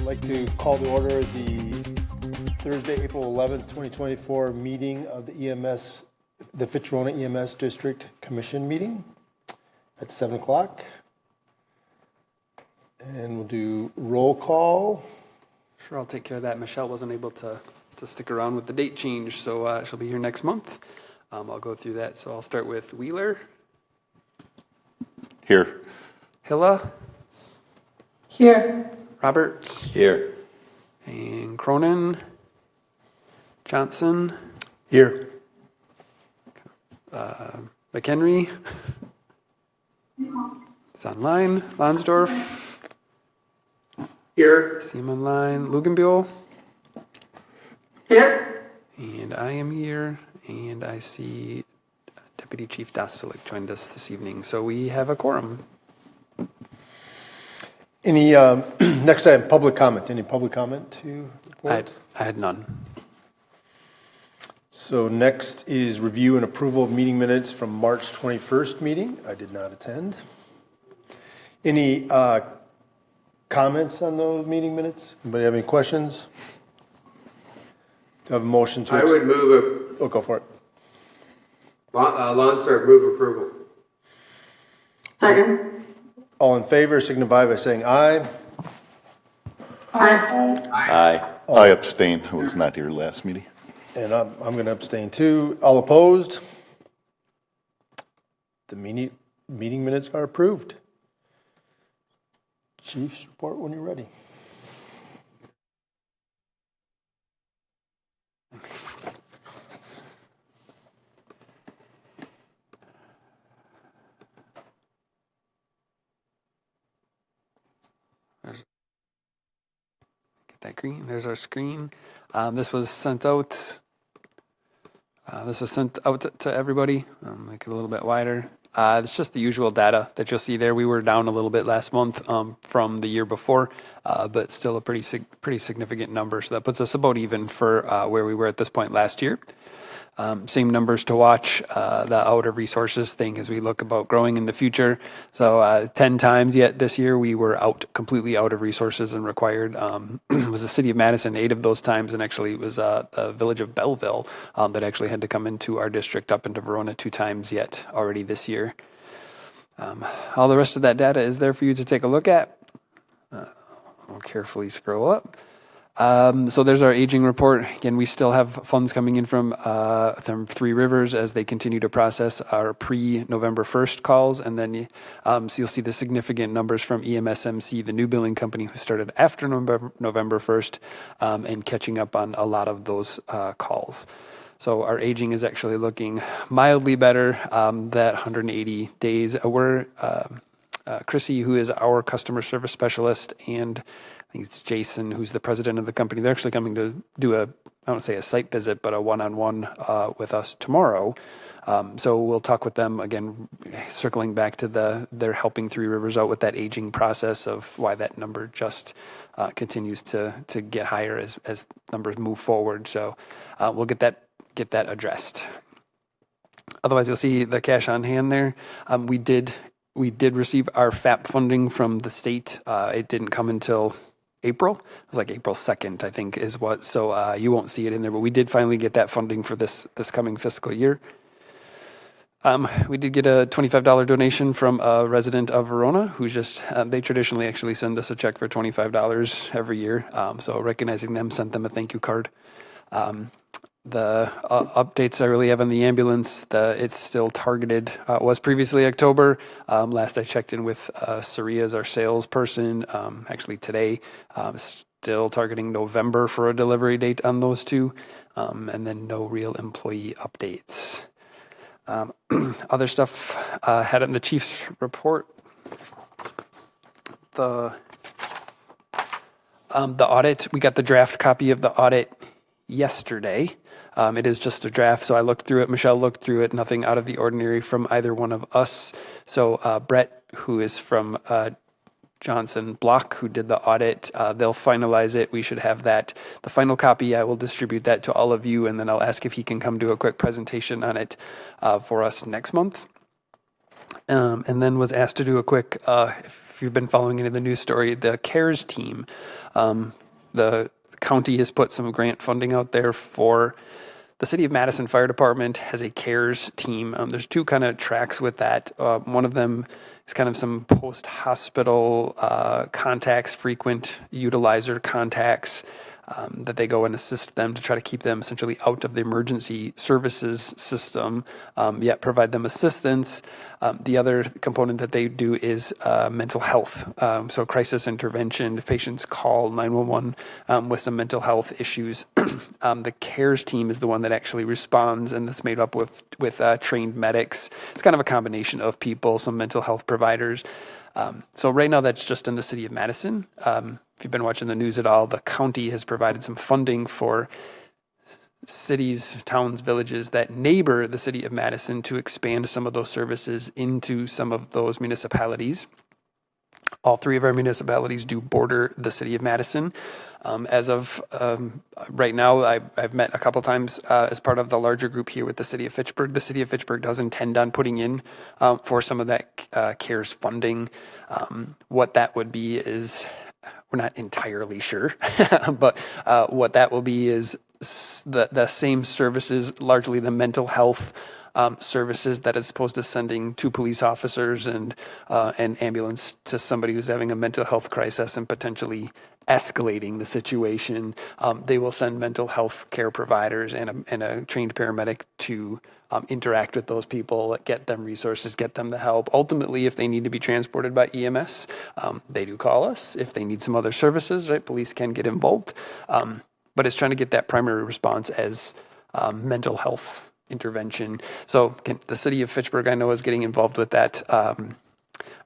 like to call to order the Thursday, April 11th, 2024 meeting of the EMS, the Fitch-Rona EMS District Commission meeting at 7 o'clock. And we'll do roll call. Sure, I'll take care of that. Michelle wasn't able to stick around with the date change, so she'll be here next month. I'll go through that. So I'll start with Wheeler. Here. Hilla. Here. Roberts. Here. And Cronin. Johnson. Here. McHenry. It's online. Lonsdorf. Here. See him online. Luganbuehl. Here. And I am here. And I see Deputy Chief Dastelik joined us this evening. So we have a quorum. Any, next item, public comment. Any public comment to report? I had none. So next is review and approval of meeting minutes from March 21st meeting. I did not attend. Any comments on those meeting minutes? Anybody have any questions? Do I have a motion to? I would move Oh, go for it. Lonsdorf move approval. Second. All in favor signify by saying aye. Aye. I abstain. I was not here last meeting. And I'm going to abstain too. All opposed? The meeting minutes are approved. Chief's report when you're ready. Get that green. There's our screen. This was sent out. To everybody. Make it a little bit wider. It's just the usual data that you'll see there. We were down a little bit last month from the year before, but still a pretty significant number. So that puts us about even for where we were at this point last year. Same numbers to watch, the out of resources thing as we look about growing in the future. So 10 times yet this year we were completely out of resources and required. It was the city of Madison 8 of those times, and actually it was the village of Belleville that actually had to come into our district up into Verona 2 times yet already this year. All the rest of that data is there for you to take a look at. I'll carefully scroll up. So there's our aging report. Again, we still have funds coming in from Three Rivers as they continue to process our pre-November 1st calls. And then so you'll see the significant numbers from EMSMC, the new billing company who started after November 1st, and catching up on a lot of those calls. So our aging is actually looking mildly better, that 180 days. Chrissy, who is our customer service specialist, and I think it's Jason, who's the president of the company. They're actually coming to do I don't say a site visit, but a one-on-one with us tomorrow. So we'll talk with them again, circling back to they're helping Three Rivers out with that aging process of why that number just continues to get higher as numbers move forward. So we'll get that addressed. Otherwise, you'll see the cash on hand there. We did receive our FAP funding from the state. It didn't come until April. It was like April 2nd, I think, is what. So you won't see it in there, but we did finally get that funding for this coming fiscal year. We did get a $25 donation from a resident of Verona who's just, they traditionally actually send us a check for $25 every year. So recognizing them, sent them a thank you card. The updates I really have on the ambulance, it's still targeted, was previously October. Last I checked in with Saria as our salesperson, actually today, still targeting November for a delivery date on those two, and then no real employee updates. Other stuff had in the chief's report. The audit, we got the draft copy of the audit yesterday. It is just a draft, so I looked through it. Michelle looked through it. Nothing out of the ordinary from either one of us. So Brett, who is from Johnson Block, who did the audit, they'll finalize it. We should have that. The final copy, I will distribute that to all of you, and then I'll ask if he can come do a quick presentation on it for us next month. And then was asked to do a quick, if if you've been following any of the news story, the CARES team, the county has put some grant funding out there for the City of Madison Fire Department has a CARES team. There's two kind of tracks with that. One of them is kind of some post-hospital contacts, frequent utilizer contacts, that they go and assist them to try to keep them essentially out of the emergency services system, yet provide them assistance. The other component that they do is mental health. So crisis intervention, if patients call 911 with some mental health issues, the CARES team is the one that actually responds, and that's made up with trained medics. It's kind of a combination of people, some mental health providers. So right now that's just in the city of Madison. If you've been watching the news at all, the county has provided some funding for cities, towns, villages that neighbor the city of Madison to expand some of those services into some of those municipalities. All three of our municipalities do border the city of Madison. As of right now, I've met a couple times as part of the larger group here with the city of Fitchburg. The city of Fitchburg does intend on putting in for some of that CARES funding. What that would be is, we're not entirely sure, but what that will be is the same services, largely the mental health services that as opposed to sending two police officers and an ambulance to somebody who's having a mental health crisis and potentially escalating the situation. They will send mental health care providers and a trained paramedic to interact with those people, get them resources, get them the help. Ultimately, if they need to be transported by EMS, they do call us. If they need some other services, right, police can get involved. But it's trying to get that primary response as mental health intervention. So again, the city of Fitchburg, I know, is getting involved with that. I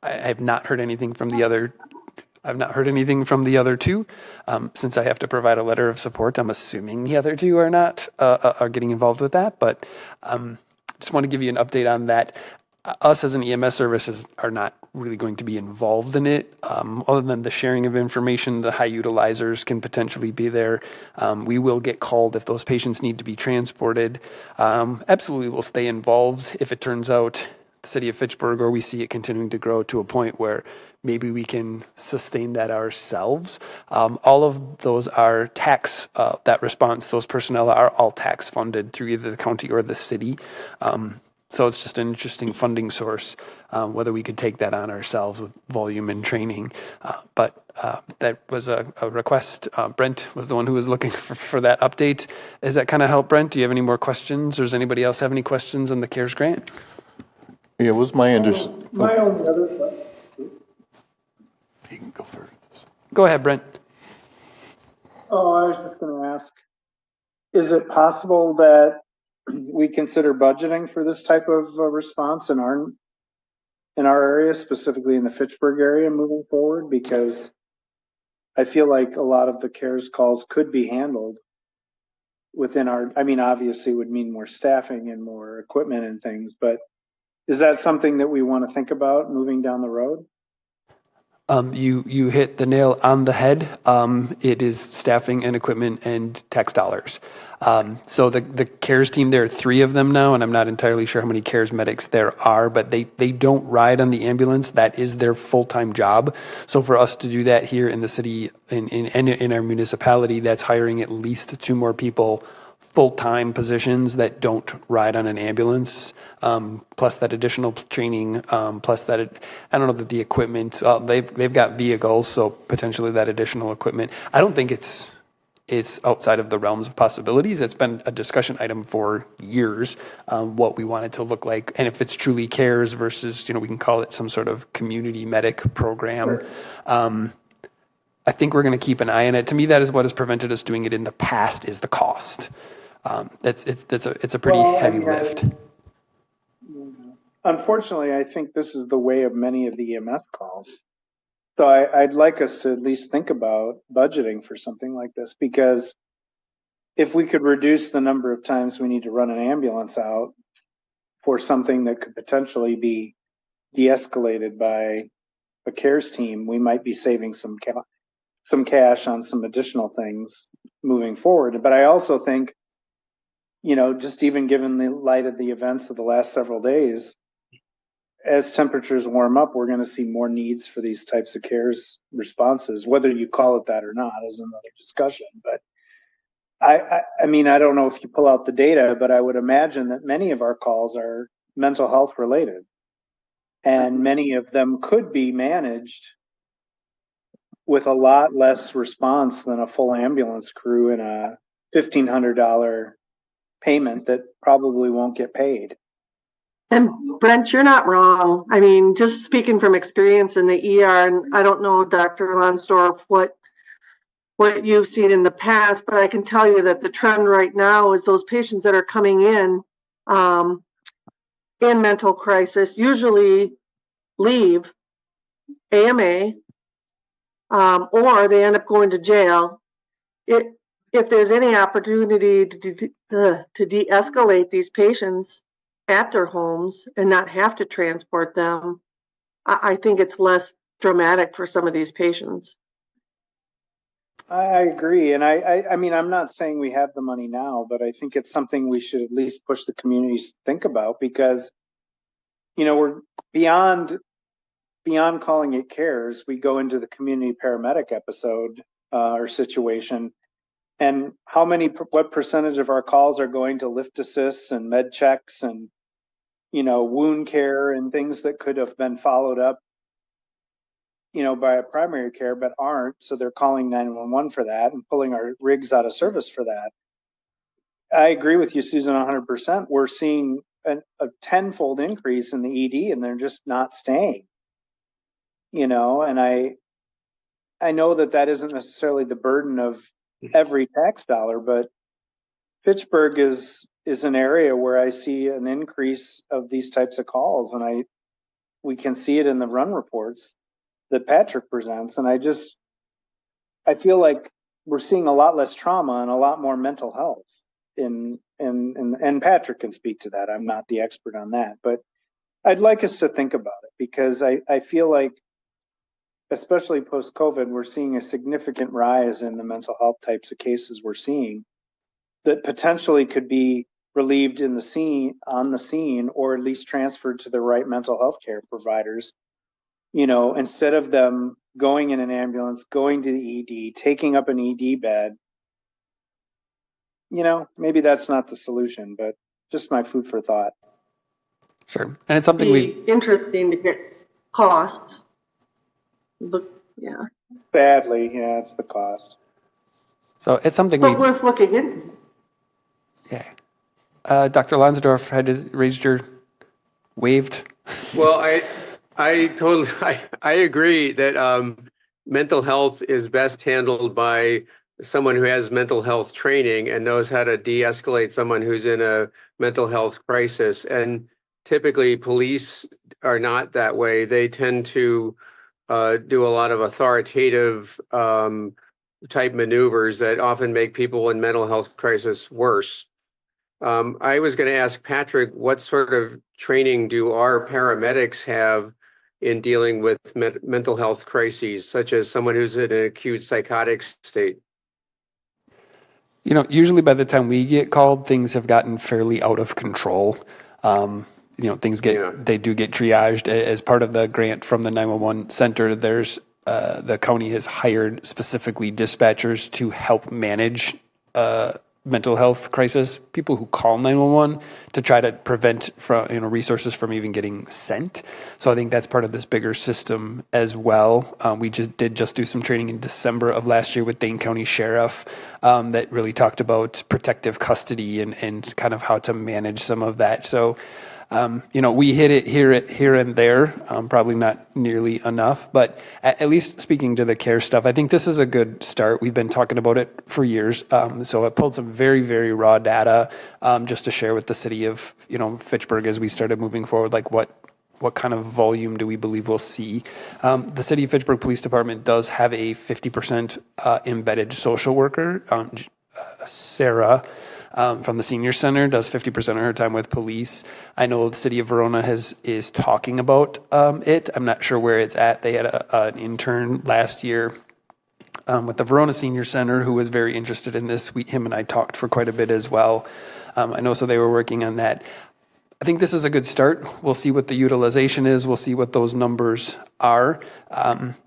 have not heard anything from the other. I've not heard anything from the other two. Since I have to provide a letter of support, I'm assuming the other two are not are getting involved with that. But just want to give you an update on that. Us as an EMS services are not really going to be involved in it, other than the sharing of information. The high utilizers can potentially be there. We will get called if those patients need to be transported. Absolutely, we'll stay involved if it turns out the city of Fitchburg, or we see it continuing to grow to a point where maybe we can sustain that ourselves. All of those are tax, that response, those personnel are all tax funded through either the county or the city. So it's just an interesting funding source, whether we could take that on ourselves with volume and training. But that was a request. Brent was the one who was looking for that update. Does that kind of help, Brent? Do you have any more questions, or does anybody else have any questions on the CARES grant? Yeah, it was my understanding. My only other question. You can go first. Go ahead, Brent. Oh, I was just going to ask, is it possible that we consider budgeting for this type of response in our area, specifically in the Fitchburg area, moving forward? Because I feel like a lot of the CARES calls could be handled within our, I mean, obviously it would mean more staffing and more equipment and things, but is that something that we want to think about moving down the road? You hit the nail on the head. It is staffing and equipment and tax dollars. So the CARES team, there are 3 of them now, and I'm not entirely sure how many CARES medics there are, but they don't ride on the ambulance. That is their full-time job. So for us to do that here in the city, in our municipality, that's hiring at least 2 more people, full-time positions that don't ride on an ambulance, plus that additional training, plus that, I don't know that the equipment, they've got vehicles, so potentially that additional equipment. I don't think it's outside of the realms of possibilities. It's been a discussion item for years, what we want it to look like, and if it's truly CARES versus, we can call it some sort of community medic program. I think we're going to keep an eye on it. To me, that is what has prevented us doing it in the past, is the cost. It's a pretty heavy lift. Unfortunately, I think this is the way of many of the EMS calls. So I'd like us to at least think about budgeting for something like this, because if we could reduce the number of times we need to run an ambulance out for something that could potentially be de-escalated by a CARES team, we might be saving some cash on some additional things moving forward. But I also think, just even given the light of the events of the last several days, as temperatures warm up, we're going to see more needs for these types of cares responses. Whether you call it that or not is another discussion. But I mean, I don't know if you pull out the data, but I would imagine that many of our calls are mental health related, and many of them could be managed with a lot less response than a full ambulance crew and a $1,500 payment that probably won't get paid. And Brent, you're not wrong. I mean, just speaking from experience in the ER, and I don't know, Dr. Lonsdorf, what you've seen in the past, but I can tell you that the trend right now is those patients that are coming in mental crisis usually leave AMA, or they end up going to jail. If there's any opportunity to de-escalate these patients at their homes and not have to transport them, I think it's less dramatic for some of these patients. I agree. And I mean, I'm not saying we have the money now, but I think it's something we should at least push the communities to think about, because, you know, we're beyond calling it cares. We go into the community paramedic episode or situation, and what percentage of our calls are going to lift assists and med checks and, you know, wound care and things that could have been followed up, you know, by a primary care, but aren't. So they're calling 911 for that and pulling our rigs out of service for that. I agree with you, Susan, 100%. We're seeing a tenfold increase in the ED, and they're just not staying, you know, and I know that isn't necessarily the burden of every tax dollar, but Fitchburg is an area where I see an increase of these types of calls, and we can see it in the run reports that Patrick presents. And I feel like we're seeing a lot less trauma and a lot more mental health and Patrick can speak to that. I'm not the expert on that, but I'd like us to think about it, because I feel like, especially post-COVID, we're seeing a significant rise in the mental health types of cases we're seeing that potentially could be relieved on the scene, or at least transferred to the right mental health care providers, you know, instead of them going in an ambulance, going to the ED, taking up an ED bed. You know, maybe that's not the solution, but just my food for thought. Sure. And it's something Be interesting to get costs. Look, yeah. Badly, yeah, it's the cost. So it's something But worth looking into. Yeah. Dr. Lonsdorf had waved. Well, I totally I agree that mental health is best handled by someone who has mental health training and knows how to de-escalate someone who's in a mental health crisis. And typically police are not that way. They tend to do a lot of authoritative type maneuvers that often make people in mental health crisis worse. I was going to ask Patrick, what sort of training do our paramedics have in dealing with mental health crises, such as someone who's in an acute psychotic state? You know, usually by the time we get called, things have gotten fairly out of control. You know, they do get triaged as part of the grant from the 911 center. There's the county has hired specifically dispatchers to help manage mental health crisis, people who call 911 to try to prevent resources from even getting sent. So I think that's part of this bigger system as well. We did do some training in December of last year with Dane County Sheriff that really talked about protective custody and kind of how to manage some of that. So we hit it here and there, probably not nearly enough, but at least speaking to the care stuff, I think this is a good start. We've been talking about it for years. So I pulled some very, very raw data just to share with the city of, Fitchburg as we started moving forward, like what kind of volume do we believe we'll see? The City of Fitchburg Police Department does have a 50% embedded social worker, Sarah, from the senior center, does 50% of her time with police. I know the city of Verona is talking about it. I'm not sure where it's at. They had an intern last year with the Verona Senior Center who was very interested in this. Him and I talked for quite a bit as well. I know, so they were working on that. I think this is a good start. We'll see what the utilization is. We'll see what those numbers are.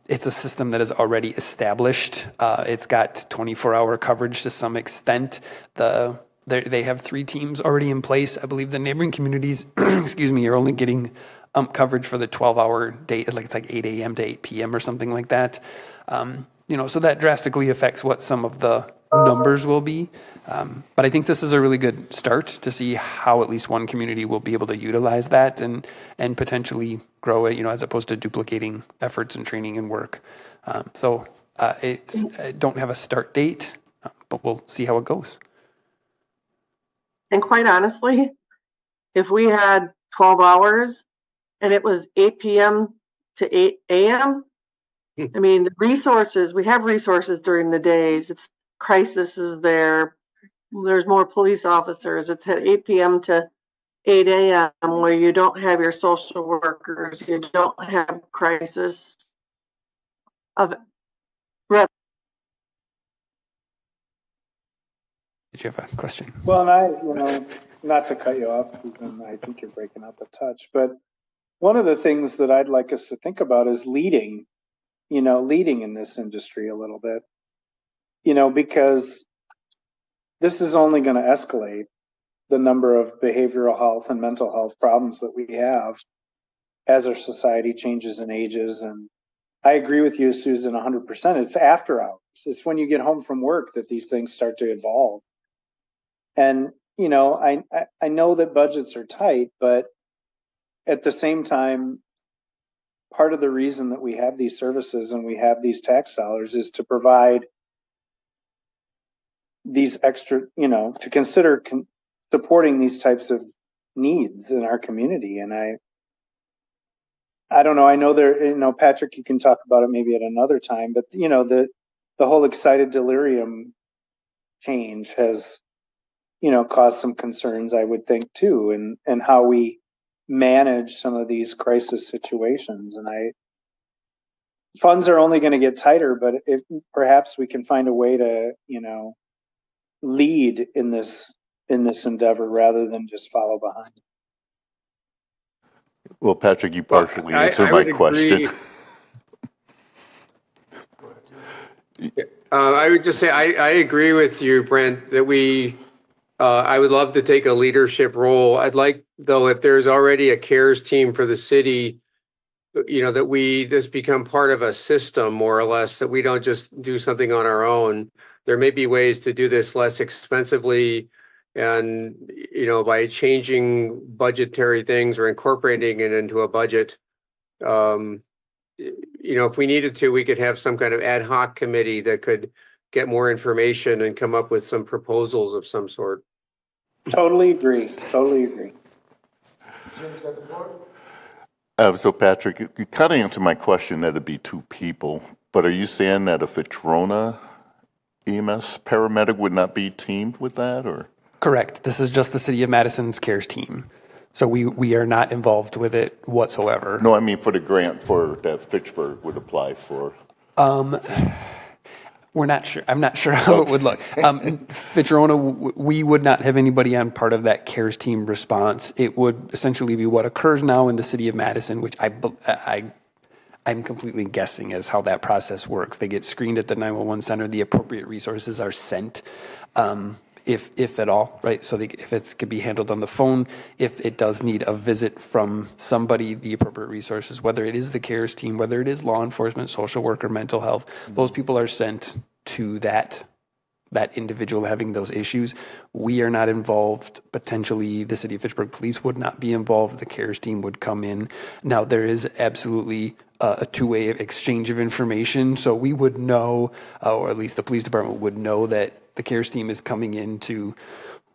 It's a system that is already established. It's got 24-hour coverage to some extent. They have 3 teams already in place. I believe the neighboring communities, excuse me, are only getting coverage for the 12-hour day. It's like 8 a.m. to 8 p.m. or something like that. So that drastically affects what some of the numbers will be. But I think this is a really good start to see how at least one community will be able to utilize that and potentially grow it, as opposed to duplicating efforts and training and work. I don't have a start date, but we'll see how it goes. And quite honestly, if we had 12 hours and it was 8 p.m. to 8 a.m., I mean, we have resources during the days. It's crisis is there. There's more police officers. It's at 8 p.m. to 8 a.m. where you don't have your social workers. You don't have crisis of rep. Did you have a question? Well, and I, not to cut you off, Susan, I think you're breaking up a touch, but one of the things that I'd like us to think about is leading in this industry a little bit, because this is only going to escalate the number of behavioral health and mental health problems that we have as our society changes and ages. And I agree with you, Susan, 100%. It's after hours. It's when you get home from work that these things start to evolve. And, I know that budgets are tight, but at the same time, part of the reason that we have these services and we have these tax dollars is to provide these extra, to consider supporting these types of needs in our community. And I don't know. I know there, Patrick, you can talk about it maybe at another time, but the whole excited delirium change has, caused some concerns, I would think too, and how we manage some of these crisis situations. And funds are only going to get tighter, but if perhaps we can find a way to, lead in this endeavor rather than just follow behind. Well, Patrick, you partially answered I my would question. I would just say I agree with you, Brent, that I would love to take a leadership role. I'd like, though, if there's already a CARES team for the city, that we just become part of a system, more or less, that we don't just do something on our own. There may be ways to do this less expensively and, by changing budgetary things or incorporating it into a budget. If we needed to, we could have some kind of ad hoc committee that could get more information and come up with some proposals of some sort. Totally agree. So, Patrick, you kind of answered my question that it'd be 2 people, but are you saying that a Fitch-Rona EMS paramedic would not be teamed with that, or? Correct. This is just the City of Madison's CARES team. So we are not involved with it whatsoever. No, I mean for the grant that Fitchburg would apply for. We're not sure. I'm not sure how it would look. Fitch-Rona, we would not have anybody on part of that CARES team response. It would essentially be what occurs now in the City of Madison, which I'm completely guessing as how that process works. They get screened at the 911 center. The appropriate resources are sent, if at all, right? So if it could be handled on the phone, if it does need a visit from somebody, the appropriate resources, whether it is the CARES team, whether it is law enforcement, social worker, mental health, those people are sent to that individual having those issues. We are not involved. Potentially, the City of Fitchburg Police would not be involved. The CARES team would come in. Now, there is absolutely a two-way exchange of information, so we would know, or at least the police department would know, that the CARES team is coming into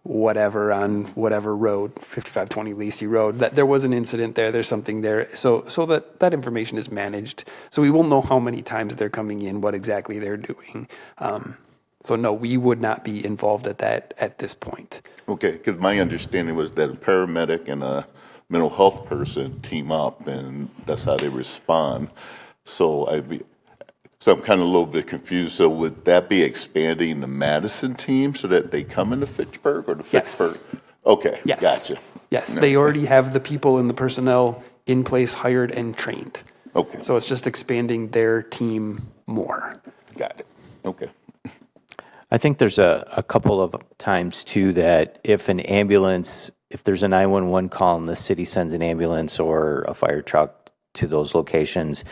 whatever on whatever road, 5520 Lacey Road, that there was an incident there, there's something there, so that information is managed. So we will know how many times they're coming in, what exactly they're doing. So no, we would not be involved at this point. Okay, because my understanding was that a paramedic and a mental health person team up, and that's how they respond. So I'm kind of a little bit confused. So would that be expanding the Madison team so that they come into Fitchburg, or the Fitchburg? Yes. Okay, Yes. gotcha. Yes, No. they already have the people and the personnel in place, hired and trained. Okay, So it's just expanding their team more. got it. Okay. I think there's a couple of times too that if there's a 911 call and the city sends an ambulance or a fire truck to those locations,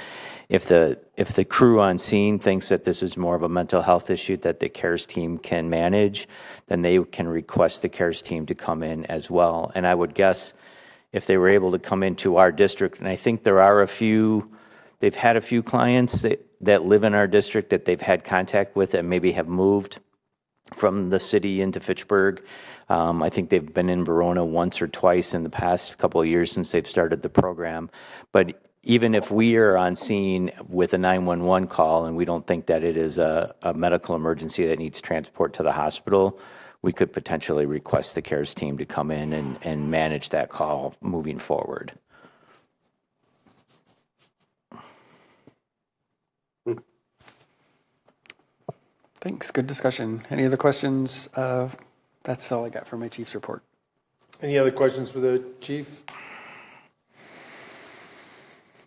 if the crew on scene thinks that this is more of a mental health issue that the CARES team can manage, then they can request the CARES team to come in as well. And I would guess if they were able to come into our district, and I think there are they've had a few clients that live in our district that they've had contact with that maybe have moved from the city into Fitchburg. I think they've been in Verona once or twice in the past couple of years since they've started the program. But even if we are on scene with a 911 call and we don't think that it is a medical emergency that needs transport to the hospital, we could potentially request the CARES team to come in and manage that call moving forward. Thanks. Good discussion. Any other questions? That's all I got for my chief's report. Any other questions for the chief?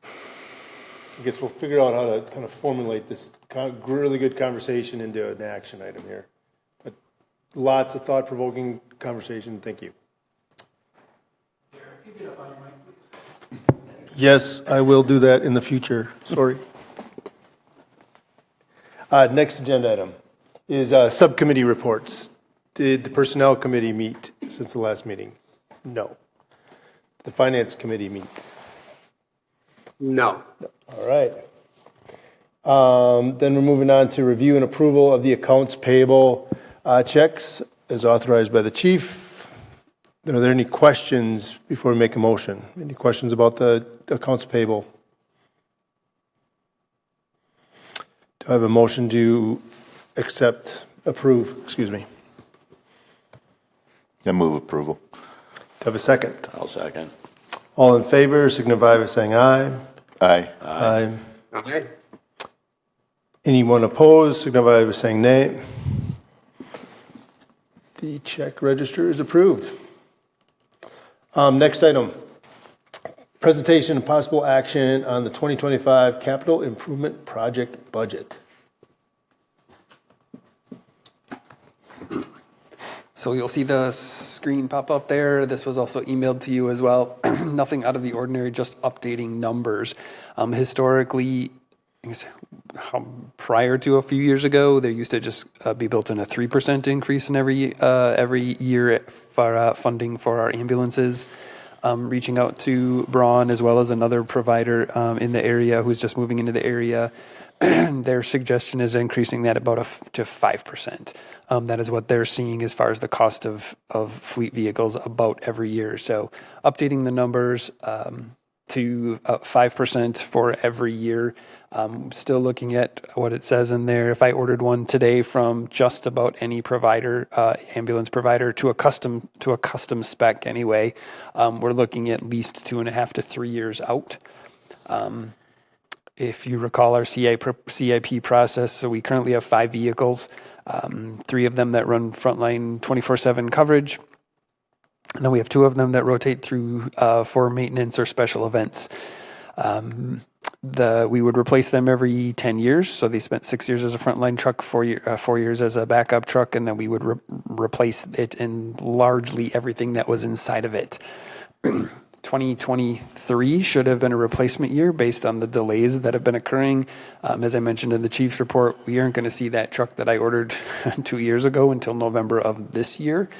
I guess we'll figure out how to kind of formulate this really good conversation into an action item here. But lots of thought-provoking conversation. Thank you. Yes, I will do that in the future. Sorry. Next agenda item is subcommittee reports. Did the Personnel Committee meet since the last meeting? No. The Finance Committee meet? No. All right. Then we're moving on to review and approval of the accounts payable checks as authorized by the chief. Are there any questions before we make a motion? Any questions about the accounts payable? Do I have a motion to approve, excuse me? I move approval. Do I have a second? I'll second. All in favor, signify by saying aye. Aye. Aye. Aye. Anyone opposed, signify by saying nay. The check register is approved. Next item, presentation and possible action on the 2025 capital improvement project budget. So you'll see the screen pop up there. This was also emailed to you as well. Nothing out of the ordinary, just updating numbers. Historically, prior to a few years ago, there used to just be built in a 3% increase in every year for funding for our ambulances. Reaching out to Braun as well as another provider in the area who's just moving into the area. Their suggestion is increasing that about to 5%. That is what they're seeing as far as the cost of fleet vehicles about every year. So updating the numbers to 5% for every year. Still looking at what it says in there. If I ordered one today from just about any provider, ambulance provider, to a custom spec anyway, we're looking at least 2.5 to 3 years out. If you recall our CIP process, so we currently have 5 vehicles, 3 of them that run frontline 24/7 coverage, and then we have 2 of them that rotate through for maintenance or special events. We would replace them every 10 years, so they spent 6 years as a frontline truck, 4 years as a backup truck, and then we would replace it in largely everything that was inside of it. 2023 should have been a replacement year based on the delays that have been occurring. As I mentioned in the chief's report, we aren't going to see that truck that I ordered 2 years ago until November of this year.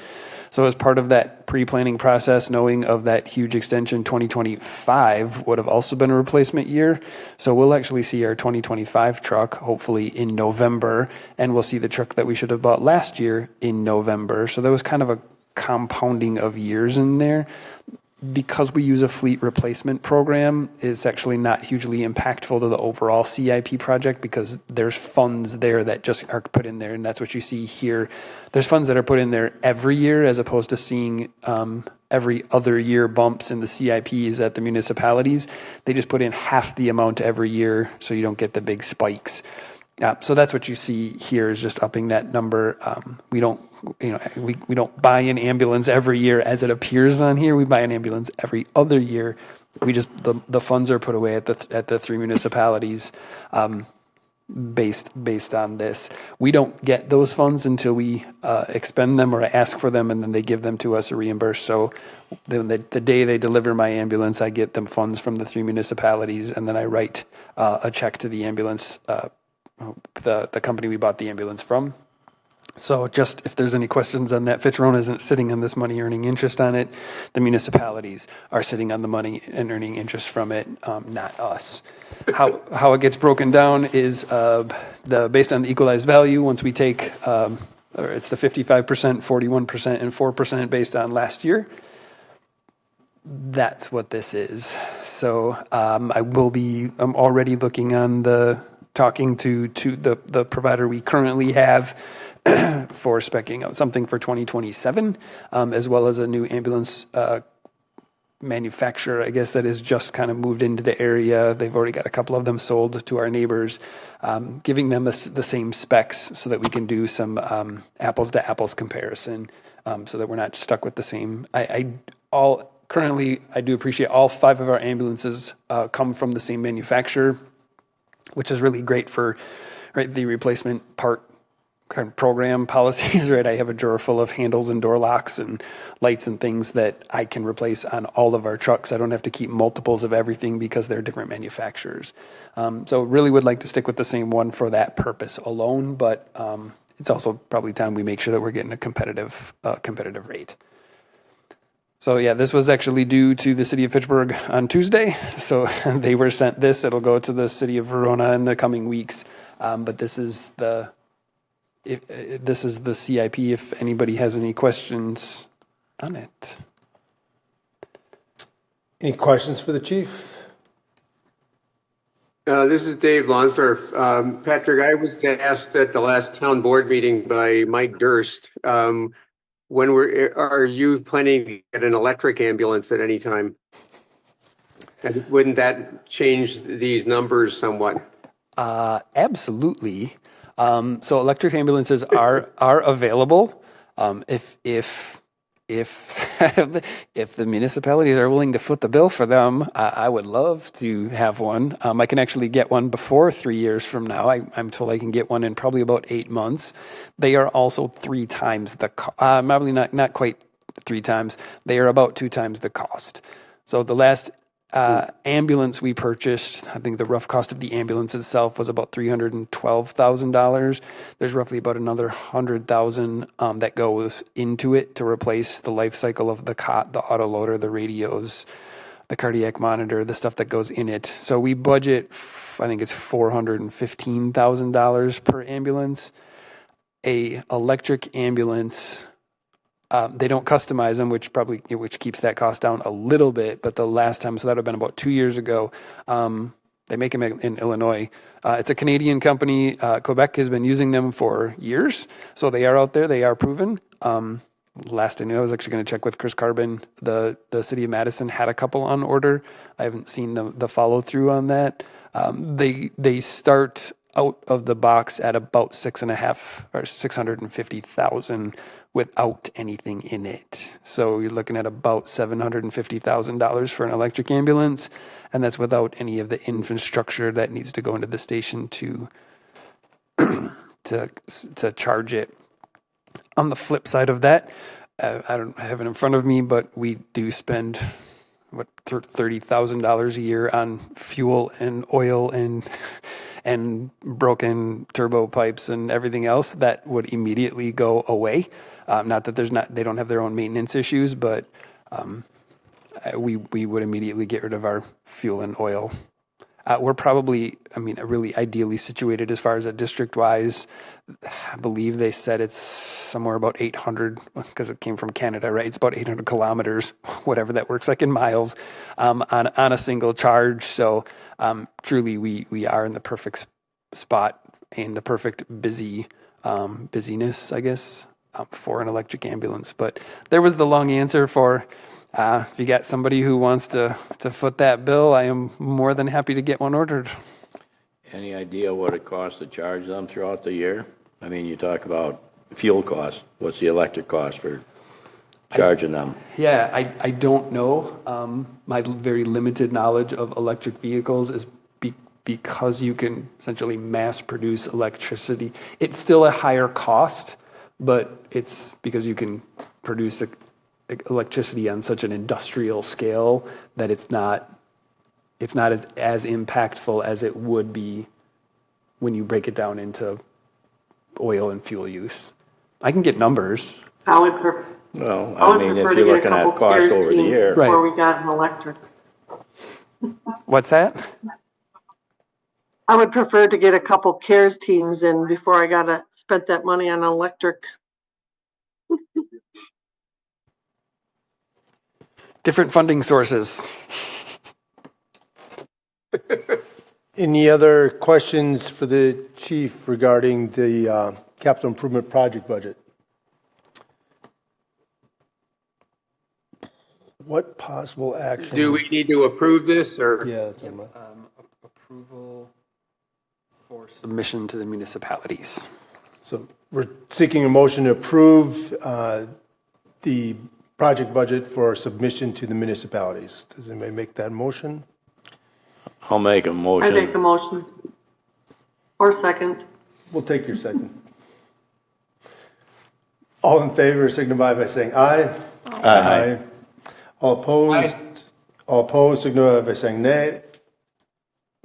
So as part of that pre-planning process, knowing of that huge extension, 2025 would have also been a replacement year. So we'll actually see our 2025 truck hopefully in November, and we'll see the truck that we should have bought last year in November. So there was kind of a compounding of years in there. Because we use a fleet replacement program, it's actually not hugely impactful to the overall CIP project because there's funds there that just are put in there, and that's what you see here. There's funds that are put in there every year as opposed to seeing every other year bumps in the CIPs at the municipalities. They just put in half the amount every year so you don't get the big spikes. So that's what you see here is just upping that number. We don't we don't buy an ambulance every year as it appears on here. We buy an ambulance every other year. We just the funds are put away at the 3 municipalities based on this. We don't get those funds until we expend them or ask for them, and then they give them to us or reimburse. So the day they deliver my ambulance, I get them funds from the 3 municipalities, and then I write a check to the ambulance, the company we bought the ambulance from. So just if there's any questions on that, Fitch-Rona isn't sitting on this money earning interest on it. The municipalities are sitting on the money and earning interest from it, not us. How it gets broken down is based on the equalized value. Once we take, it's the 55%, 41%, and 4% based on last year. That's what this is. So I'm already looking on talking to the provider we currently have for speccing out something for 2027, as well as a new ambulance manufacturer, I guess, that has just kind of moved into the area. They've already got a couple of them sold to our neighbors, giving them the same specs so that we can do some apples to apples comparison, so that we're not stuck with the same. Currently, I do appreciate all 5 of our ambulances come from the same manufacturer, which is really great for the replacement part kind of program policies, right? I have a drawer full of handles and door locks and lights and things that I can replace on all of our trucks. I don't have to keep multiples of everything because they're different manufacturers. So really would like to stick with the same one for that purpose alone, but it's also probably time we make sure that we're getting a competitive rate. So yeah, this was actually due to the city of Fitchburg on Tuesday. So they were sent this. It'll go to the city of Verona in the coming weeks. But this is the CIP if anybody has any questions on it. Any questions for the chief? This is Dave Lonsdorf. Patrick, I was asked at the last town board meeting by Mike Durst, are you planning to get an electric ambulance at any time? And wouldn't that change these numbers somewhat? Absolutely. So electric ambulances are available. If the municipalities are willing to foot the bill for them, I would love to have one. I can actually get one before 3 years from now. I'm told I can get one in probably about 8 months. They are also 3 times the probably not quite 3 times. They are about 2 times the cost. So the last ambulance we purchased, I think the rough cost of the ambulance itself was about $312,000. There's roughly about another $100,000 that goes into it to replace the life cycle of the cot, the autoloader, the radios, the cardiac monitor, the stuff that goes in it. So we budget, I think it's $415,000 per ambulance. A electric ambulance, they don't customize them, which keeps that cost down a little bit. But the last time, so that would have been about 2 years ago, they make them in Illinois. It's a Canadian company. Quebec has been using them for years. So they are out there. They are proven. Last I knew, I was actually going to check with Chris Carbon. The city of Madison had a couple on order. I haven't seen the follow through on that. They start out of the box at about 6.5 or 650,000 without anything in it. So you're looking at about $750,000 for an electric ambulance, and that's without any of the infrastructure that needs to go into the station to charge it. On the flip side of that, I don't have it in front of me, but we do spend $30,000 a year on fuel and oil and broken turbo pipes and everything else that would immediately go away. Not that they don't have their own maintenance issues, but we would immediately get rid of our fuel and oil. We're probably, really ideally situated as far as a district-wise. I believe they said it's somewhere about 800, because it came from Canada, right? It's about 800 kilometers, whatever that works like in miles, on a single charge. So truly, we are in the perfect spot and the perfect busyness, I guess, for an electric ambulance. But there was the long answer for. If you got somebody who wants to foot that bill, I am more than happy to get one ordered. Any idea what it costs to charge them throughout the year? You talk about fuel cost? What's the electric cost for charging them? Yeah, I don't know. My very limited knowledge of electric vehicles is because you can essentially mass produce electricity. It's still a higher cost, but it's because you can produce electricity on such an industrial scale that it's not as impactful as it would be when you break it down into oil and fuel use. I can get numbers. I would prefer. Well, I I would mean, prefer if to you're get a looking at couple cost CARES over the teams year. Right. before we got an electric. What's that? I would prefer to get a couple CARES teams in before I spent that money on electric. Different funding sources. Any other questions for the chief regarding the capital improvement project budget? What possible action? Do we need to approve this or? Yeah. That's what Approval for submission to the municipalities. So we're seeking a motion to approve the project budget for submission to the municipalities. Does anybody make that motion? I'll make a I motion. make a motion. Or second. We'll take your second. All in favor signify by saying aye. Aye. All opposed? All opposed signify by saying nay.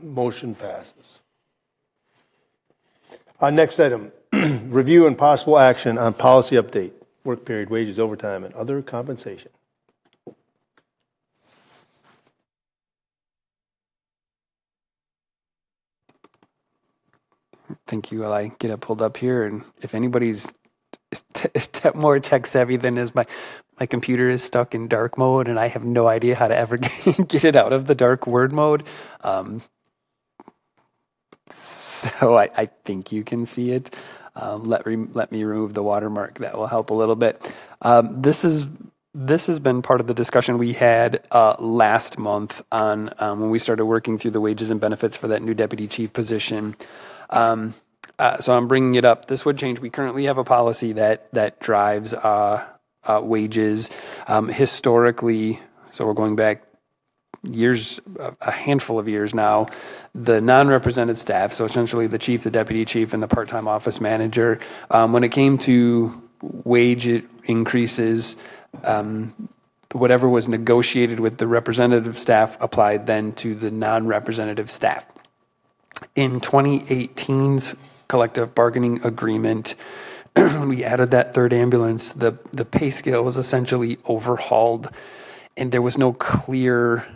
Motion passes. Next item, review and possible action on policy update, work period, wages, overtime, and other compensation. Thank you. While I get it pulled up here, and if anybody's more tech savvy than is my computer is stuck in dark mode, and I have no idea how to ever get it out of the dark word mode. So I think you can see it. Let me remove the watermark. That will help a little bit. This has been part of the discussion we had last month on when we started working through the wages and benefits for that new deputy chief position. So I'm bringing it up. This would change. We currently have a policy that drives wages. Historically, so we're going back years, a handful of years now, the non-represented staff, so essentially the chief, the deputy chief, and the part-time office manager, when it came to wage increases, whatever was negotiated with the representative staff applied then to the non-representative staff. In 2018's collective bargaining agreement, when we added that third ambulance, the pay scale was essentially overhauled, and there was no clear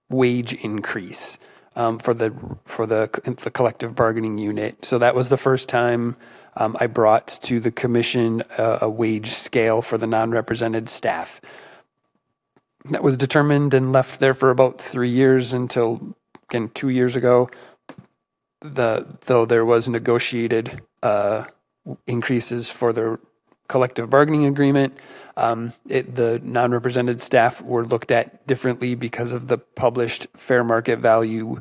wage increase for the collective bargaining unit. So that was the first time I brought to the commission a wage scale for the non-represented staff. That was determined and left there for about 3 years until, again, 2 years ago, though there was negotiated increases for the collective bargaining agreement. The non-represented staff were looked at differently because of the published fair market value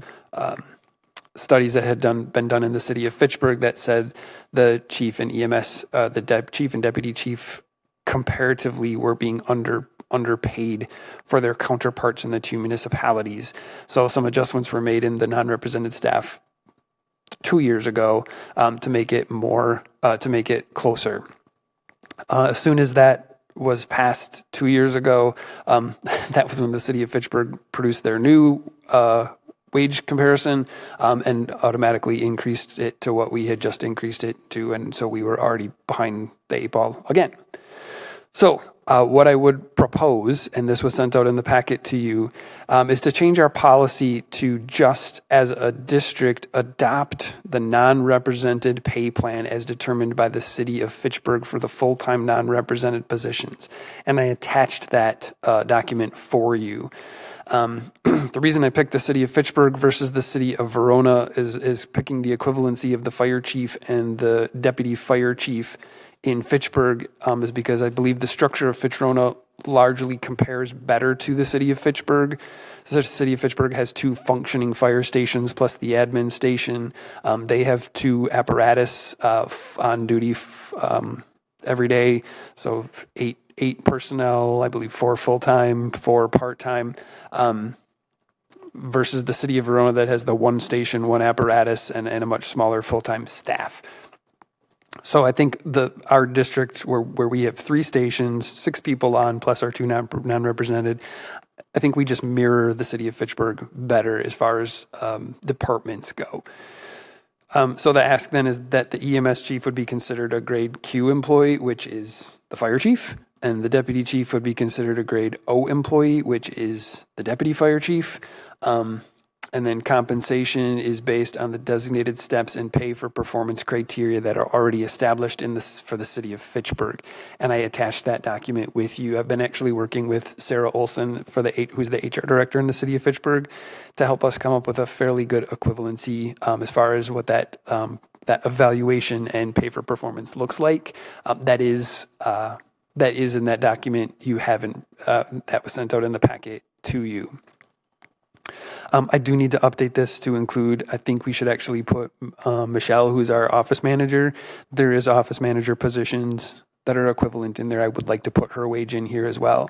studies that had been done in the city of Fitchburg that said the chief and EMS, chief and deputy chief, comparatively were being underpaid for their counterparts in the two municipalities. So some adjustments were made in the non-represented staff 2 years ago to make it closer. As soon as that was passed 2 years ago, that was when the city of Fitchburg produced their new wage comparison and automatically increased it to what we had just increased it to. And so we were already behind the 8 ball again. So what I would propose, and this was sent out in the packet to you, is to change our policy to just as a district adopt the non-represented pay plan as determined by the city of Fitchburg for the full-time non-represented positions. And I attached that document for you. The reason I picked the city of Fitchburg versus the city of Verona is picking the equivalency of the fire chief and the deputy fire chief in Fitchburg is because I believe the structure of Fitch-Rona largely compares better to the city of Fitchburg. So the city of Fitchburg has 2 functioning fire stations plus the admin station. They have 2 apparatus on duty every day. So eight personnel, I believe 4 full-time, 4 part-time, versus the city of Verona that has the 1 station, 1 apparatus, and a much smaller full-time staff. So I think our district where we have 3 stations, 6 people on, plus our 2 non-represented, I think we just mirror the city of Fitchburg better as far as departments go. So the ask then is that the EMS chief would be considered a grade Q employee, which is the fire chief, and the deputy chief would be considered a grade O employee, which is the deputy fire chief. And then compensation is based on the designated steps and pay for performance criteria that are already established for the city of Fitchburg. And I attached that document with you. I've been actually working with Sarah Olson, who's the HR director in the city of Fitchburg, to help us come up with a fairly good equivalency as far as what that evaluation and pay for performance looks like. That is in that document you haven't, that was sent out in the packet to you. I do need to update this to include, I think we should actually put Michelle, who's our office manager. There is office manager positions that are equivalent in there. I would like to put her wage in here as well.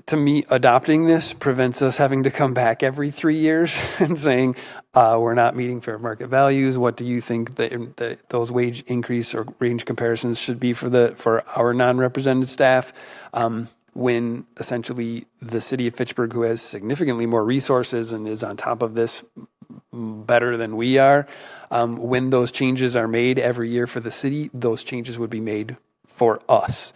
To me, adopting this prevents us having to come back every 3 years and saying, we're not meeting fair market values. What do you think those wage increase or range comparisons should be for our non-represented staff? When essentially the city of Fitchburg, who has significantly more resources and is on top of this better than we are, when those changes are made every year for the city, those changes would be made for us.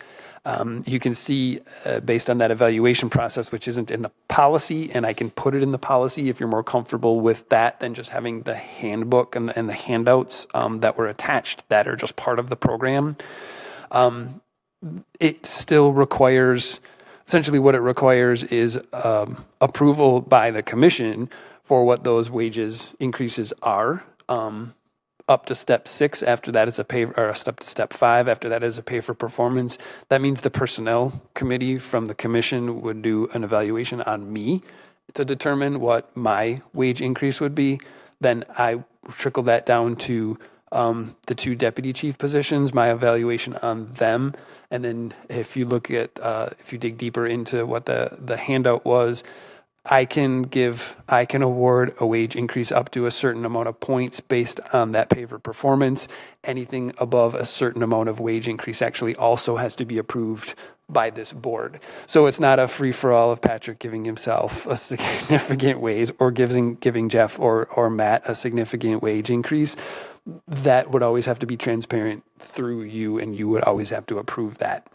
You can see based on that evaluation process, which isn't in the policy, and I can put it in the policy if you're more comfortable with that than just having the handbook and the handouts that were attached that are just part of the program. It still requires, essentially what it requires is approval by the commission for what those wages increases are. Up to step 6, after that is a pay, or step to step 5, after that is a pay for performance. That means the personnel committee from the commission would do an evaluation on me to determine what my wage increase would be. Then I trickle that down to the 2 deputy chief positions, my evaluation on them. And then if you look at, if you dig deeper into what the handout was, I can award a wage increase up to a certain amount of points based on that pay for performance. Anything above a certain amount of wage increase actually also has to be approved by this board. So it's not a free-for-all of Patrick giving himself a significant wage or giving Jeff or Matt a significant wage increase. That would always have to be transparent through you, and you would always have to approve that.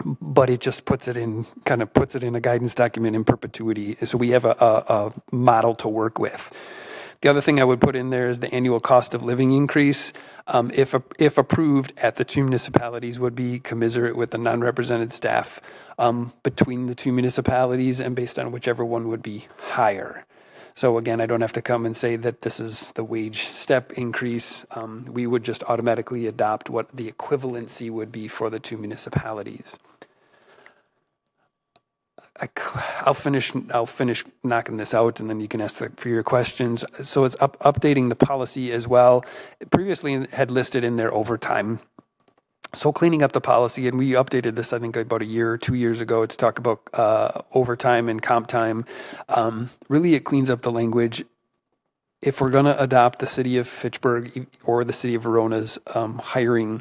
But it just puts it in a guidance document in perpetuity. So we have a model to work with. The other thing I would put in there is the annual cost of living increase. If approved at the 2 municipalities, would be commensurate with the non-represented staff between the 2 municipalities and based on whichever one would be higher. So again, I don't have to come and say that this is the wage step increase. We would just automatically adopt what the equivalency would be for the 2 municipalities. I'll finish knocking this out, and then you can ask for your questions. So it's updating the policy as well. It previously had listed in there overtime. So cleaning up the policy, and we updated this, I think, about a year or 2 years ago to talk about overtime and comp time. Really, it cleans up the language. If we're going to adopt the city of Fitchburg or the city of Verona's hiring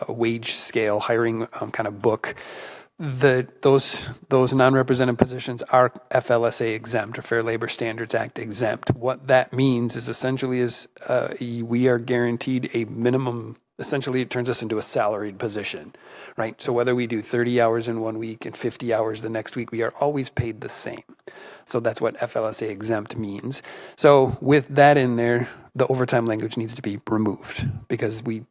wage scale, hiring kind of book, those non-represented positions are FLSA exempt, or Fair Labor Standards Act exempt. What that means is essentially we are guaranteed a minimum. Essentially, it turns us into a salaried position, right? So whether we do 30 hours in 1 week and 50 hours the next week, we are always paid the same. So that's what FLSA exempt means. So with that in there, the overtime language needs to be removed because we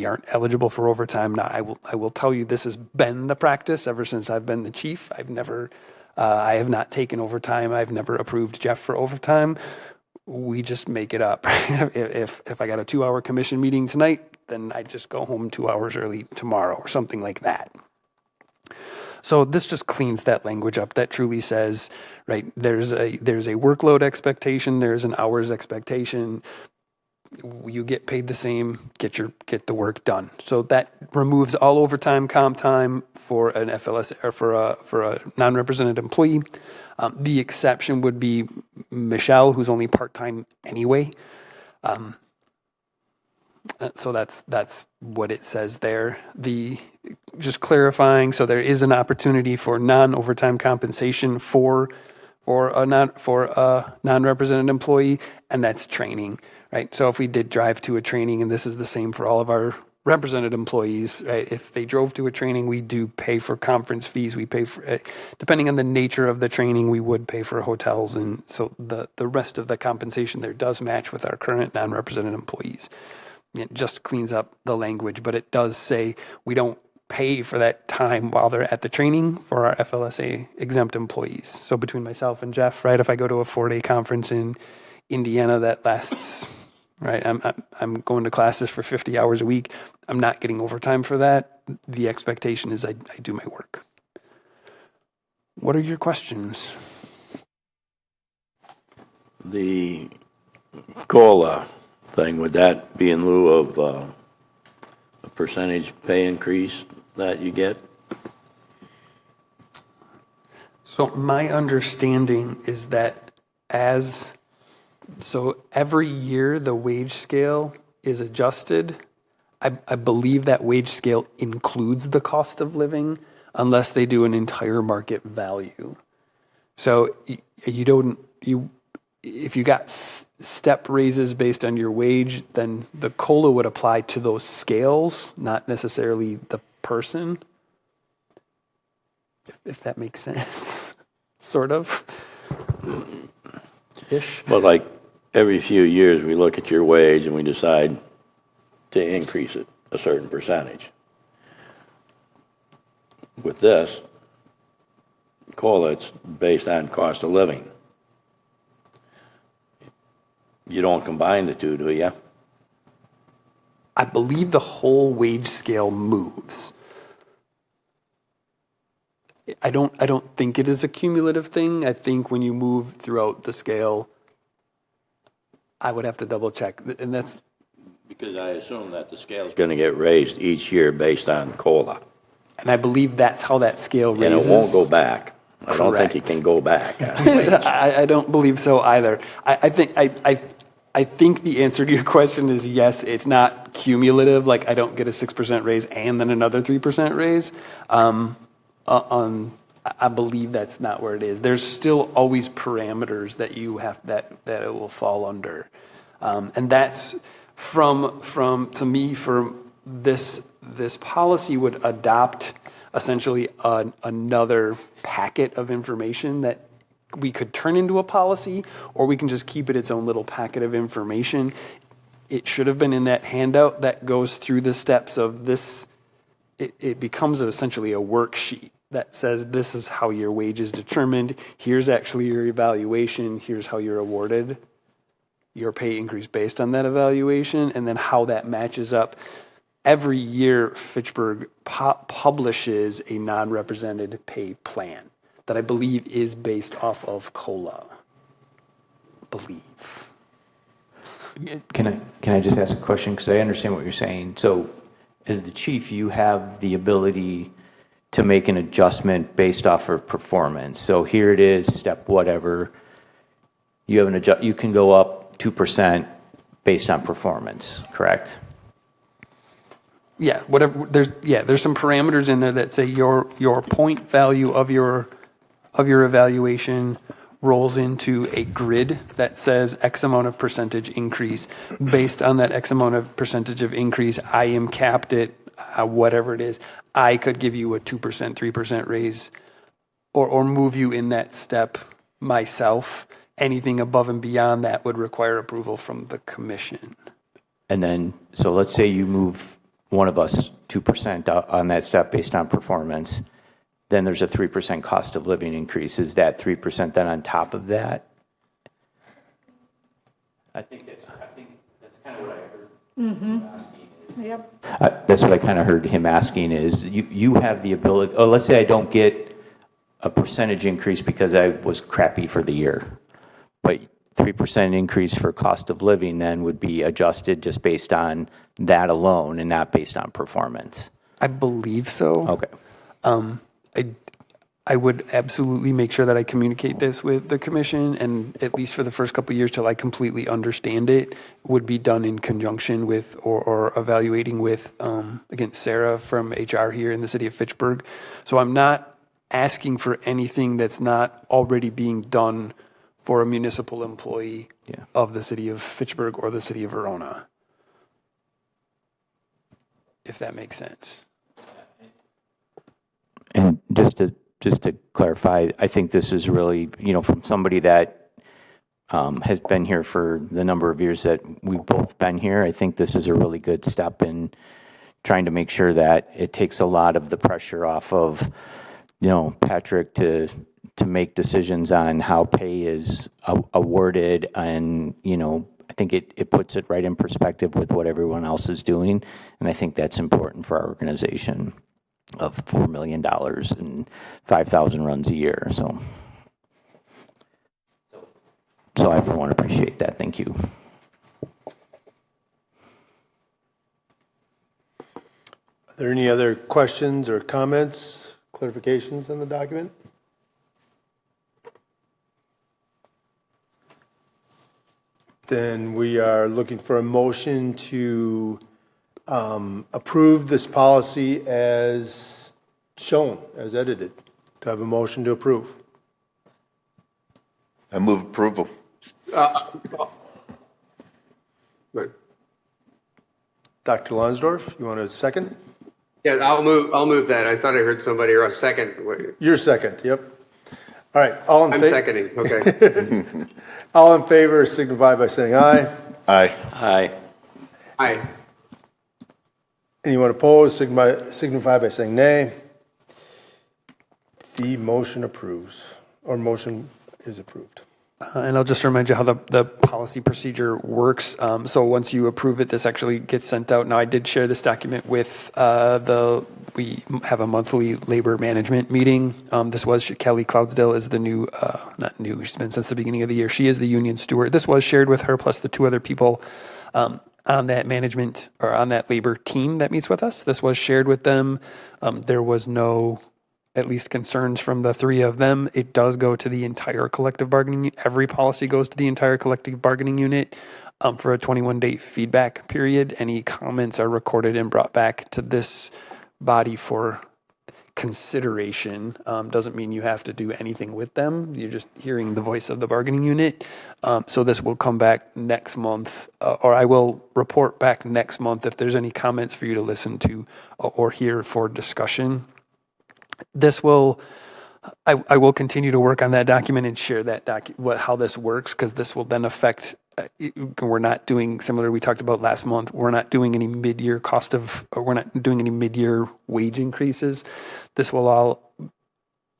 aren't eligible for overtime. Now, I will tell you, this has been the practice ever since I've been the chief. I have not taken overtime. I've never approved Jeff for overtime. We just make it up. If I got a 2-hour commission meeting tonight, then I just go home 2 hours early tomorrow or something like that. So this just cleans that language up. That truly says, right, there's a workload expectation, there's an hours expectation. you get paid the same, get the work done. So that removes all overtime comp time for an FLS or for a non-represented employee. The exception would be Michelle, who's only part-time anyway. So that's what it says there. Just clarifying, so there is an opportunity for non-overtime compensation for a non-represented employee, and that's training, right? So if we did drive to a training, and this is the same for all of our represented employees, right? If they drove to a training, we do pay for conference fees. We pay for, depending on the nature of the training, we would pay for hotels, and so the rest of the compensation there does match with our current non-represented employees. It just cleans up the language, but it does say we don't pay for that time while they're at the training for our FLSA exempt employees. So between myself and Jeff, right, if I go to a 4-day conference in Indiana that lasts, right, I'm going to classes for 50 hours a week. I'm not getting overtime for that. The expectation is I do my work. What are your questions? The COLA thing, would that be in lieu of a percentage pay increase that you get? So my understanding is that every year the wage scale is adjusted. I believe that wage scale includes the cost of living unless they do an entire market value. So if you got step raises based on your wage, then the COLA would apply to those scales, not necessarily the person. If that makes sense, sort of. Ish. But like every few years, we look at your wage and we decide to increase it a certain percentage. With this COLA, it's based on cost of living. You don't combine the two, do you? I believe the whole wage scale moves. I don't think it is a cumulative thing. I think when you move throughout the scale, I would have to double check, and that's because I assume that the scale is going to get raised each year based on COLA, and I believe that's how that scale raises. and it won't go back. I don't think Correct. it can go back. I don't believe so either. I think the answer to your question is yes. It's not cumulative. Like I don't get a 6% raise and then another 3% raise. I believe that's not where it is. There's still always parameters that you have that it will fall under, and that's from to me for this policy would adopt essentially another packet of information that we could turn into a policy, or we can just keep it its own little packet of information. It should have been in that handout that goes through the steps of this. It becomes essentially a worksheet that says this is how your wage is determined. Here's actually your evaluation. Here's how you're awarded your pay increase based on that evaluation, and then how that matches up. Every year, Fitchburg publishes a non-represented pay plan that I believe is based off of COLA. Believe. Can I just ask a question? Because I understand what you're saying. So as the chief, you have the ability to make an adjustment based off of performance. So here it is, step whatever. You have you can go up 2% based on performance, correct? Yeah, whatever. There's some parameters in there that say your point value of your evaluation rolls into a grid that says X amount of percentage increase. Based on that X amount of percentage of increase, I am capped at whatever it is. I could give you a 2%, 3% raise, or move you in that step myself. Anything above and beyond that would require approval from the commission. And then, so let's say you move one of us 2% on that step based on performance. Then there's a 3% cost of living increase. Is that 3% then on top of that? I think that's kind of what I heard. Mm-hmm. Yep. That's what I kind of heard him asking is you have the ability, let's say I don't get a percentage increase because I was crappy for the year, but 3% increase for cost of living then would be adjusted just based on that alone and not based on performance. I believe so. Okay. I would absolutely make sure that I communicate this with the commission, and at least for the first couple of years till I completely understand it, would be done in conjunction with or evaluating with, again, Sarah from HR here in the city of Fitchburg. So I'm not asking for anything that's not already being done for a municipal employee of the city of Fitchburg or the city of Verona, if that makes sense. And just to clarify, I think this is really, from somebody that has been here for the number of years that we've both been here, I think this is a really good step in trying to make sure that it takes a lot of the pressure off of, Patrick to make decisions on how pay is awarded. And, I think it puts it right in perspective with what everyone else is doing. And I think that's important for our organization of $4 million and 5,000 runs a year. So I, for one, appreciate that. Thank you. Are there any other questions or comments, clarifications on the document? Then we are looking for a motion to approve this policy as shown, as edited. To have a motion to approve. I move approval. Right. Dr. Lonsdorf, you want a second? Yeah, I'll move that. I thought I heard somebody or a second. You're second, yep. All right, all in I'm favor? seconding, okay. All in favor signify by saying aye. Aye. Aye. Aye. Anyone opposed signify by saying nay. The motion approves, or motion is approved. And I'll just remind you how the policy procedure works. So once you approve it, this actually gets sent out. Now, I did share this document with we have a monthly labor management meeting. This was Kelly Cloudsdale is the new, not new, she's been since the beginning of the year. She is the union steward. This was shared with her plus the two other people on that management or on that labor team that meets with us. This was shared with them. There was no, at least concerns from the three of them. It does go to the entire collective bargaining. Every policy goes to the entire collective bargaining unit for a 21-day feedback period. Any comments are recorded and brought back to this body for consideration. Doesn't mean you have to do anything with them. You're just hearing the voice of the bargaining unit. So this will come back next month, or I will report back next month if there's any comments for you to listen to or hear for discussion. This will, I will continue to work on that document and share that how this works, because this will then affect, we're not doing, similar we talked about last month, we're not doing any mid-year we're not doing any mid-year wage increases. This will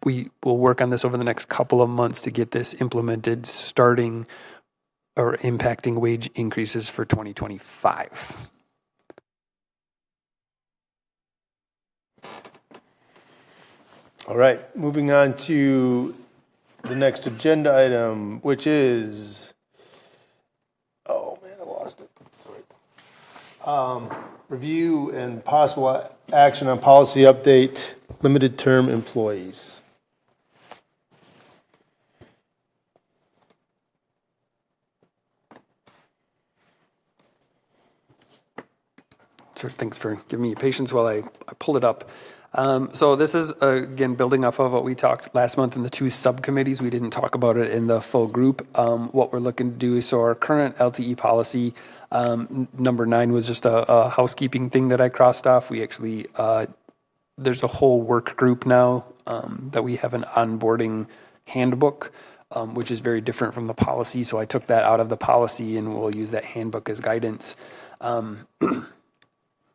we will work on this over the next couple of months to get this implemented, starting or impacting wage increases for 2025. All right, moving on to the next agenda item, which is, oh man, I lost it. Sorry. Review and possible action on policy update, limited term employees. Sure, thanks for giving me patience while I pull it up. So this is, again, building off of what we talked last month in the two subcommittees. We didn't talk about it in the full group. What we're looking to do is, so our current LTE policy, number 9 was just a housekeeping thing that I crossed off. We actually, there's a whole work group now that we have an onboarding handbook, which is very different from the policy. So I took that out of the policy and we'll use that handbook as guidance.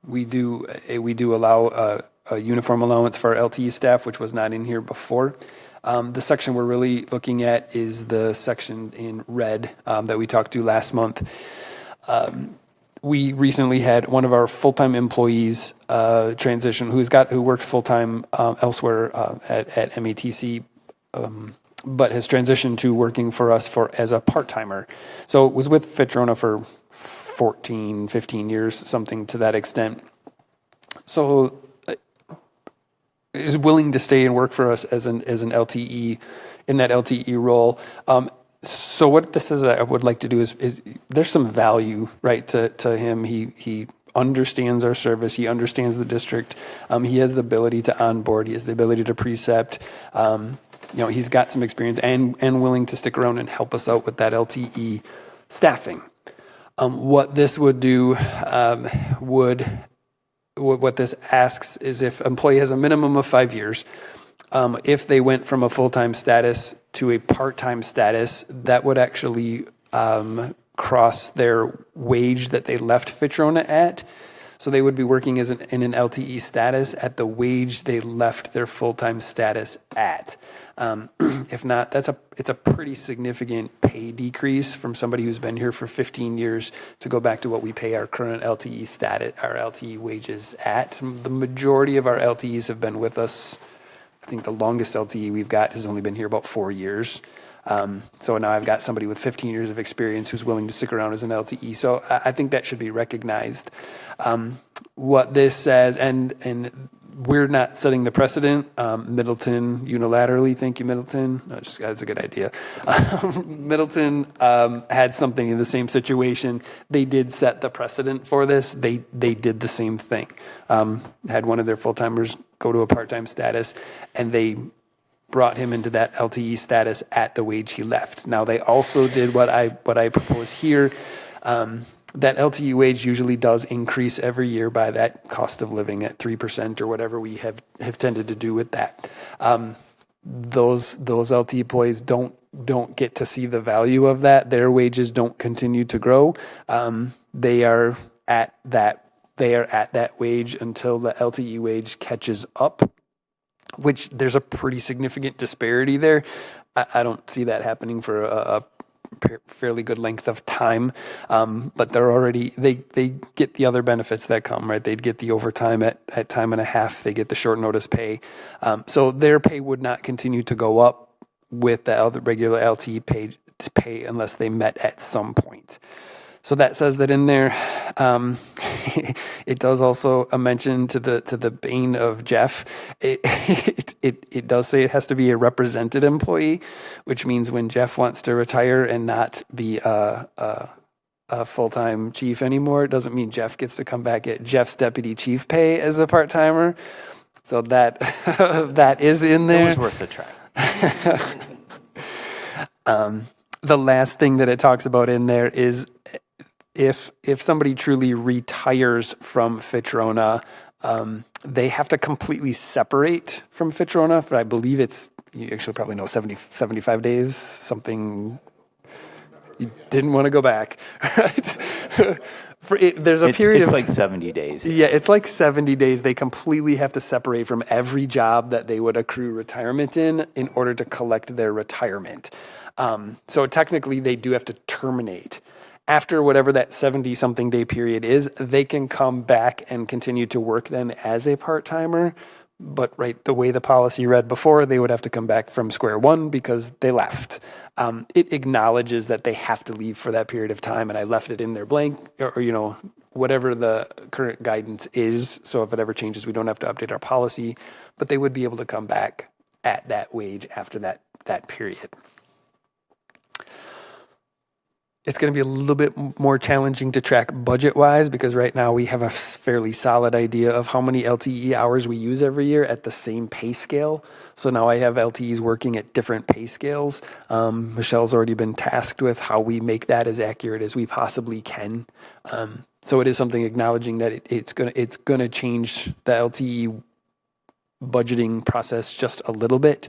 We do allow a uniform allowance for our LTE staff, which was not in here before. The section we're really looking at is the section in red that we talked to last month. We recently had one of our full-time employees transition, who worked full-time elsewhere at MATC, but has transitioned to working for us as a part-timer. So was with Fitch-Rona for 14, 15 years, something to that extent. So is willing to stay and work for us as an LTE, in that LTE role. So what this is, I would like to do is there's some value, right, to him. He understands our service. He understands the district. He has the ability to onboard. He has the ability to precept. He's got some experience and willing to stick around and help us out with that LTE staffing. What this would do what this asks is if employee has a minimum of 5 years, if they went from a full-time status to a part-time status, that would actually cross their wage that they left Fitch-Rona at. So they would be working in an LTE status at the wage they left their full-time status at. If not, it's a pretty significant pay decrease from somebody who's been here for 15 years to go back to what we pay our current LTE status, our LTE wages at. The majority of our LTEs have been with us. I think the longest LTE we've got has only been here about 4 years. So now I've got somebody with 15 years of experience who's willing to stick around as an LTE. So I think that should be recognized. What this says, and we're not setting the precedent. Middleton unilaterally, thank you, Middleton. No, that's a good idea. Middleton had something in the same situation. They did set the precedent for this. They did the same thing. Had one of their full-timers go to a part-time status, and they brought him into that LTE status at the wage he left. Now they also did what I propose here. That LTE wage usually does increase every year by that cost of living at 3% or whatever we have tended to do with that. Those LTE employees don't get to see the value of that. Their wages don't continue to grow. They are at that wage until the LTE wage catches up, which there's a pretty significant disparity there. I don't see that happening for a fairly good length of time, but they get the other benefits that come, right? They'd get the overtime at time and a half. They get the short notice pay. So their pay would not continue to go up with the regular LTE pay unless they met at some point. So that says that in there. It does also a mention to the bane of Jeff. It does say it has to be a represented employee, which means when Jeff wants to retire and not be a full-time chief anymore, it doesn't mean Jeff gets to come back at Jeff's deputy chief pay as a part-timer. So that that is in there. It was worth a try. The last thing that it talks about in there is if somebody truly retires from Fitch-Rona, they have to completely separate from Fitch-Rona for, I believe you actually probably know, 75 days, something. You didn't want to go back, right? There's a period it's of like 70 days. Yeah, it's like 70 days. They completely have to separate from every job that they would accrue retirement in order to collect their retirement. So technically, they do have to terminate. After whatever that 70-something day period is, they can come back and continue to work then as a part-timer. But right, the way the policy read before, they would have to come back from square one because they left. It acknowledges that they have to leave for that period of time, and I left it in their blank, or whatever the current guidance is. So if it ever changes, we don't have to update our policy, but they would be able to come back at that wage after that period. It's going to be a little bit more challenging to track budget-wise because right now we have a fairly solid idea of how many LTE hours we use every year at the same pay scale. So now I have LTEs working at different pay scales. Michelle's already been tasked with how we make that as accurate as we possibly can. So it is something acknowledging that it's going to change the LTE budgeting process just a little bit.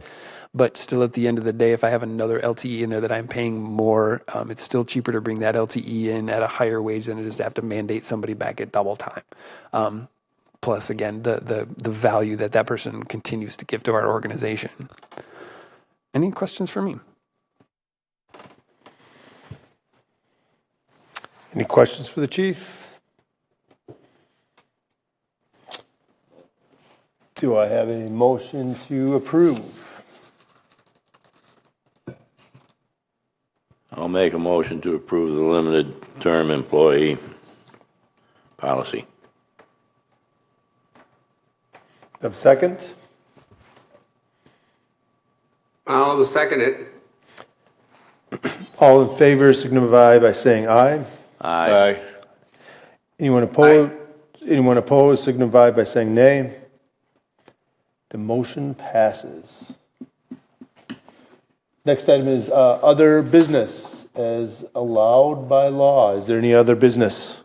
But still, at the end of the day, if I have another LTE in there that I'm paying more, it's still cheaper to bring that LTE in at a higher wage than it is to have to mandate somebody back at double time. Plus, again, the value that person continues to give to our organization. Any questions for me? Any questions for the chief? Do I have a motion to approve? I'll make a motion to approve the limited term employee policy. Have a second? I'll second it. All in favor signify by saying aye. Aye. Anyone opposed? Anyone opposed signify by saying nay. The motion passes. Next item is other business as allowed by law. Is there any other business?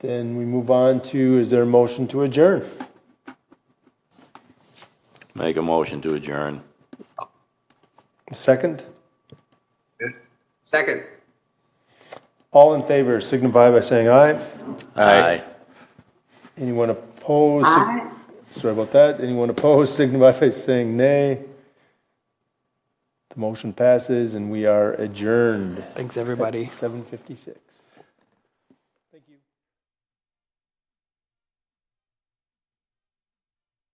Then we move on to, is there a motion to adjourn? Make a motion to adjourn. Second? Second. All in favor signify by saying aye. Aye. Anyone opposed? Aye. Sorry about that. Anyone opposed signify by saying nay. The motion passes and we are adjourned. Thanks, everybody. 7:56.